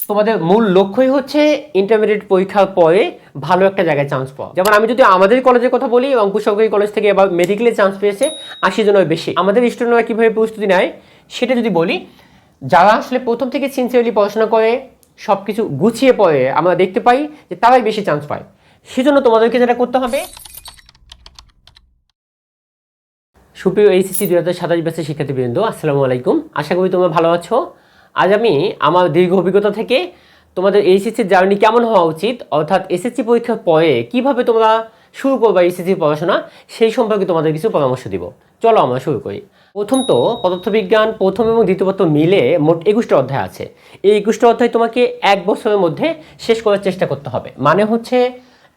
তোমাদের মূল লক্ষ্যই হচ্ছে ইন্টারমিডিয়েট পরীক্ষার পরে ভালো একটা জায়গায় চান্স পাওয়া। যেমন আমি যদি আমাদের কলেজের কথা বলি, অঙ্কুশ সরকারি কলেজ থেকে এবার মেডিকেলে চান্স পেয়েছে 80 জনের বেশি। আমাদের স্টুডেন্টরা কীভাবে প্রস্তুতি নেয় সেটা যদি বলি, যারা আসলে প্রথম থেকে সিনসিয়ারলি পড়াশোনা করে সব কিছু গুছিয়ে পড়ে আমরা দেখতে পাই যে তারাই বেশি চান্স পায়। সেজন্য তোমাদেরকে যেটা করতে হবে, সুপ্রিয় এইচএসসি 2027 ব্যাচের শিক্ষার্থীবৃন্দ, আসসালামু আলাইকুম। আশা করি তোমরা ভালো আছো। আজ আমি আমার দীর্ঘ অভিজ্ঞতা থেকে তোমাদের এইচএসসির জার্নি কেমন হওয়া উচিত, অর্থাৎ এসএসসি পরীক্ষার পরে কীভাবে তোমরা শুরু করবা এইচএসসির পড়াশোনা, সেই সম্পর্কে তোমাদের কিছু পরামর্শ দিব। চলো আমরা শুরু করি। প্রথম তো পদার্থবিজ্ঞান প্রথম এবং দ্বিতীয় পত্র মিলে মোট 21টা অধ্যায় আছে। এই 21টা অধ্যায় তোমাকে এক বছরের মধ্যে শেষ করার চেষ্টা করতে হবে। মানে হচ্ছে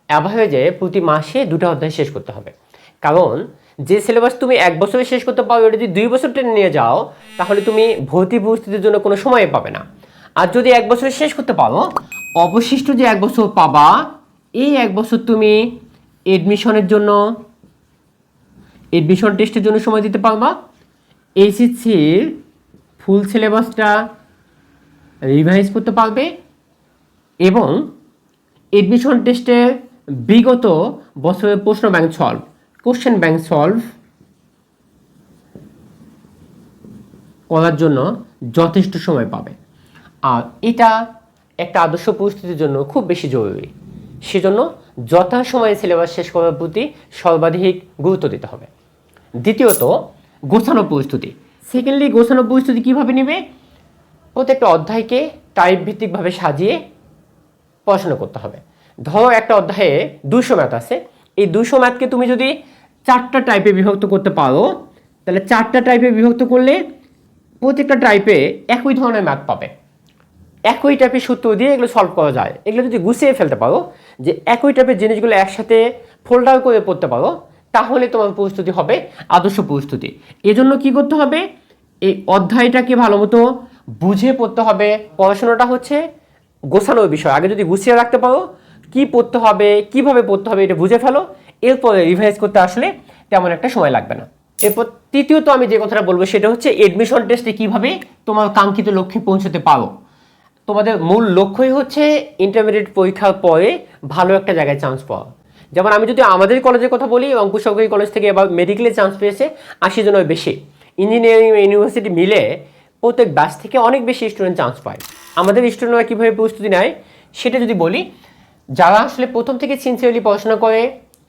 অ্যাভারেজে প্রতি মাসে 2টা অধ্যায় শেষ করতে হবে। কারণ যে সিলেবাস তুমি এক বছরে শেষ করতে পারো, এটা যদি 2 বছর টেনে নিয়ে যাও তাহলে তুমি ভর্তি পরিস্থিতির জন্য কোনো সময় পাবে না। আর যদি এক বছরে শেষ করতে পারো, অবশিষ্ট যে এক বছর পাবা, এই এক বছর তুমি এডমিশনের জন্য, এডমিশন টেস্টের জন্য সময় দিতে পারবা, এইচএসসির ফুল সিলেবাসটা রিভাইজ করতে পারবে এবং এডমিশন টেস্টের বিগত বছরের প্রশ্ন bank solve, question bank solve করার জন্য যথেষ্ট সময় পাবে। আর এটা একটা আদর্শ পরিস্থিতির জন্য খুব বেশি জরুরি। সেজন্য যথাসময়ে সিলেবাস শেষ করার প্রতি সর্বাধিক গুরুত্ব দিতে হবে। দ্বিতীয়ত, গোছানো প্রস্তুতি। সেকেন্ডলি, গোছানো প্রস্তুতি কীভাবে নেবে? প্রত্যেকটা অধ্যায়কে টাইপ ভিত্তিকভাবে সাজিয়ে পড়াশোনা করতে হবে। ধরো একটা অধ্যায়ে 200 ম্যাথ আছে, এই 200 ম্যাথকে তুমি যদি 4টা টাইপে বিভক্ত করতে পারো, তাহলে 4টা টাইপে বিভক্ত করলে প্রত্যেকটা টাইপে একই ধরনের ম্যাথ পাবে। একই টাইপের সূত্র দিয়ে এগুলো সলভ করা যায়। এগুলো যদি গুছিয়ে ফেলতে পারো, যে একই টাইপের জিনিসগুলো একসাথে ফোল্ডার করে পড়তে পারো, তাহলে তোমার প্রস্তুতি হবে আদর্শ প্রস্তুতি। এজন্য কি করতে হবে? এই অধ্যায়টাকে ভালো মতো বুঝে পড়তে হবে। পড়াশোনাটা হচ্ছে গোছানোর বিষয়। আগে যদি গুছিয়ে রাখতে পারো, কি পড়তে হবে, কিভাবে পড়তে হবে, এটা বুঝে ফেলো, এরপরে রিভাইজ করতে আসলে তেমন একটা সময় লাগবে না। এরপর তৃতীয়ত আমি যে কথাটা বলবো সেটা হচ্ছে এডমিশন টেস্টে কিভাবে তোমার কাঙ্ক্ষিত লক্ষ্যে পৌঁছতে পারো। তোমাদের মূল লক্ষ্যই হচ্ছে ইন্টারমিডিয়েট পরীক্ষার পরে ভালো একটা জায়গায় চান্স পাওয়া। যেমন আমি যদি আমাদের কলেজের কথা বলি, অঙ্কুশ সরকারি কলেজ থেকে এবার মেডিকেলে চান্স পেয়েছে 80 জনের বেশি। ইঞ্জিনিয়ারিং ইউনিভার্সিটি মিলে প্রত্যেক ব্যাচ থেকে অনেক বেশি স্টুডেন্ট চান্স পায়। আমাদের স্টুডেন্টরা কীভাবে প্রস্তুতি নেয় সেটা যদি বলি, যারা আসলে প্রথম থেকে সিনসিয়ারলি পড়াশোনা করে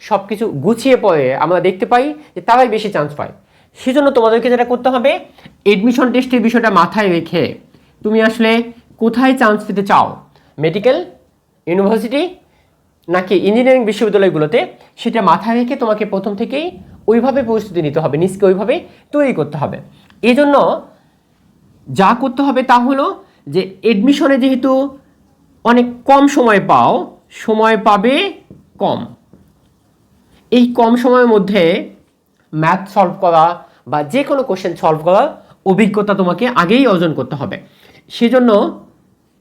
সব কিছু গুছিয়ে পড়ে আমরা দেখতে পাই যে তারাই বেশি চান্স পায়। সেজন্য তোমাদেরকে যেটা করতে হবে, এডমিশন টেস্টের বিষয়টা মাথায় রেখে তুমি আসলে কোথায় চান্স পেতে চাও, মেডিকেল ইউনিভার্সিটি নাকি ইঞ্জিনিয়ারিং বিশ্ববিদ্যালয়গুলোতে, সেটা মাথায় রেখে তোমাকে প্রথম থেকেই ওইভাবে প্রস্তুতি নিতে হবে, নিজকে ওইভাবে তৈরি করতে হবে। এই জন্য যা করতে হবে তা হলো যে এডমিশনে যেহেতু অনেক কম সময় পাও, সময় পাবে কম, এই কম সময়ের মধ্যে ম্যাথ সলভ করা বা যে কোনো কোশ্চেন সলভ করার অভিজ্ঞতা তোমাকে আগেই অর্জন করতে হবে। সেজন্য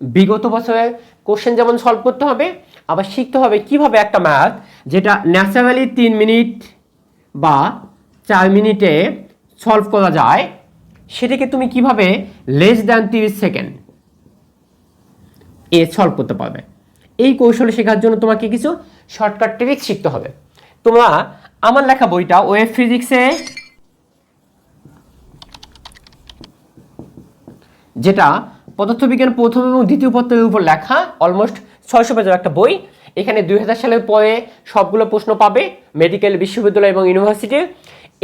বিগত বছরের কোশ্চেন যেমন সলভ করতে হবে, আবার শিখতে হবে কিভাবে একটা ম্যাথ যেটা ন্যাচারালি 3 মিনিট বা 4 মিনিটে সলভ করা যায়, সেটাকে তুমি কিভাবে লেস দ্যান 30 সেকেন্ড সলভ করতে পারবে। এই কৌশল শেখার জন্য তোমাকে কিছু শর্টকাট ট্রিক শিখতে হবে। তোমরা আমার লেখা বইটা ওয়েভ ফিজিক্সে, যেটা পদার্থবিজ্ঞান প্রথম এবং দ্বিতীয় পত্রের উপর লেখা, অলমোস্ট 600 পেজের একটা বই, এখানে 2000 সালের পরে সবগুলো প্রশ্ন পাবে মেডিকেল, বিশ্ববিদ্যালয় এবং ইউনিভার্সিটির।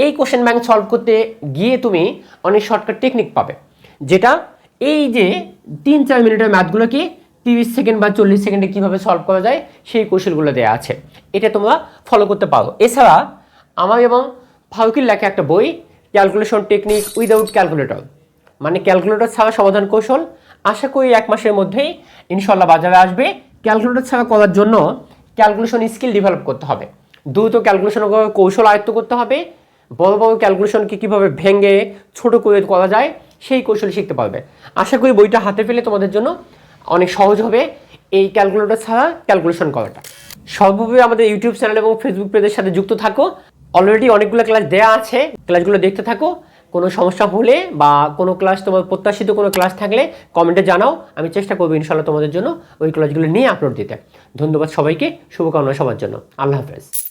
এই কোশ্চেন ব্যাংক সলভ করতে গিয়ে তুমি অনেক শর্টকাট টেকনিক পাবে, যেটা এই যে 3-4 মিনিটের ম্যাথগুলোকে 30 সেকেন্ড বা 40 সেকেন্ডে কীভাবে সলভ করা যায় সেই কৌশলগুলো দেওয়া আছে। এটা তোমরা ফলো করতে পারো। এছাড়া আমার এবং ফারুকের লেখা একটা বই, ক্যালকুলেশন টেকনিক উইদাউট ক্যালকুলেটর, মানে ক্যালকুলেটর ছাড়া সমাধান কৌশল, আশা করি 1 মাসের মধ্যেই ইনশাল্লাহ বাজারে আসবে। ক্যালকুলেটর ছাড়া করার জন্য ক্যালকুলেশন স্কিল ডেভেলপ করতে হবে, দ্রুত ক্যালকুলেশন কৌশল আয়ত্ত করতে হবে, বড় বড় ক্যালকুলেশনকে কীভাবে ভেঙে ছোট করে করা যায় সেই কৌশল শিখতে পারবে। আশা করি বইটা হাতে পেলে তোমাদের জন্য অনেক সহজ হবে এই ক্যালকুলেটর ছাড়া ক্যালকুলেশন করাটা। সর্বোপরি আমাদের ইউটিউব চ্যানেল এবং ফেসবুক পেজের সাথে যুক্ত থাকো। অলরেডি অনেকগুলো ক্লাস দেওয়া আছে, ক্লাসগুলো দেখতে থাকো। কোনো সমস্যা হলে বা কোনো ক্লাস তোমার প্রত্যাশিত কোনো ক্লাস থাকলে কমেন্টে জানাও, আমি চেষ্টা করবো ইনশাল্লাহ তোমাদের জন্য ওই ক্লাসগুলো নিয়ে আপলোড দিতে। ধন্যবাদ সবাইকে, শুভকামনা সবার জন্য। আল্লাহ হাফেজ।